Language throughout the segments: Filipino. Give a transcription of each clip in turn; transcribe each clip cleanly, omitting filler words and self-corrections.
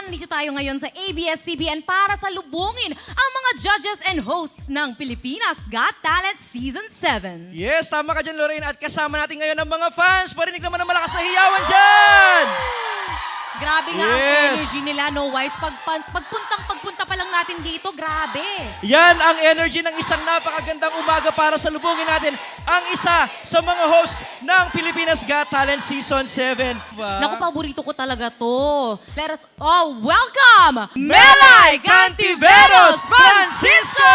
nandito tayo ngayon sa ABS-CBN para salubungin ang mga judges and hosts ng Pilipinas Got Talent Season 7. Yes, tama ka dyan, Lorraine. At kasama natin ngayon ang mga fans. Parinig naman ang malakas na hiyawan dyan! Grabe nga Yes. ang energy nila, no Wise. Pagpunta pa lang natin dito, grabe. Yan ang energy ng isang napakagandang umaga para salubungin natin ang isa sa mga hosts ng Pilipinas Got Talent Season 7. Naku, paborito ko talaga to. Let us all welcome Melay Cantiveros Francisco!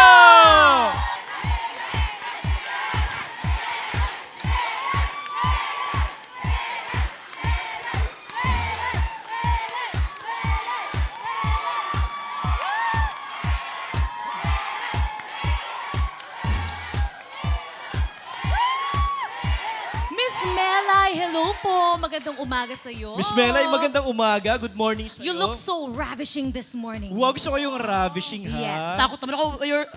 Miss Melay, hello po. Magandang umaga sa iyo. Miss Melay, magandang umaga. Good morning sa'yo. You look so ravishing this morning. Wow, gusto ko yung ravishing, ha? Yes. Takot naman ako,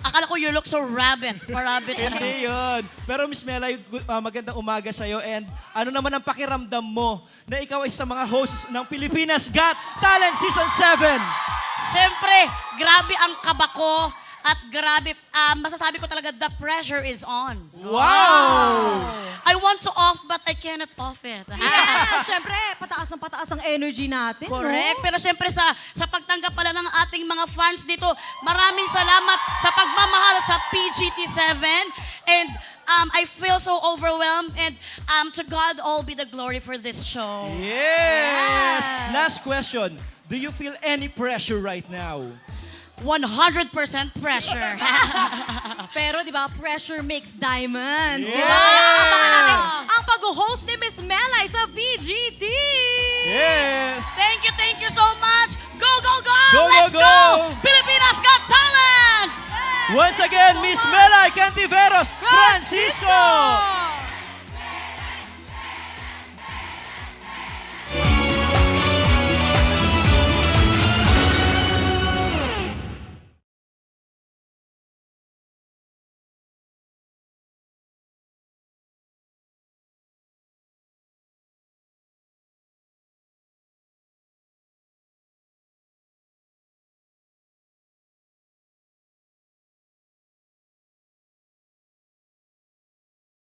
akala ko you look so rabbit. Parabbit. Hindi yun. Pero Miss Melay, magandang umaga sa'yo. And ano naman ang pakiramdam mo na ikaw ay sa mga hosts ng Pilipinas Got Talent Season 7? Siyempre, grabe ang kaba ko at grabe, masasabi ko talaga, the pressure is on. Wow! I want to off but I cannot off it. Yeah, syempre, pataas ng pataas ang energy natin. Correct. No? Pero siyempre sa pagtanggap pala ng ating mga fans dito, maraming salamat sa pagmamahal sa PGT7. And I feel so overwhelmed and to God all be the glory for this show. Yes! Last question. Do you feel any pressure right now? 100% pressure. Pero di ba, pressure makes diamonds. Di ba? Yeah! Kaya abangan natin ang pag-host ni Miss Melay sa PGT. Yes! Thank you so much. Go, go, go! Go, go, Let's go! Pilipinas Got Talent! Once again, Miss Melay Cantiveros Francisco!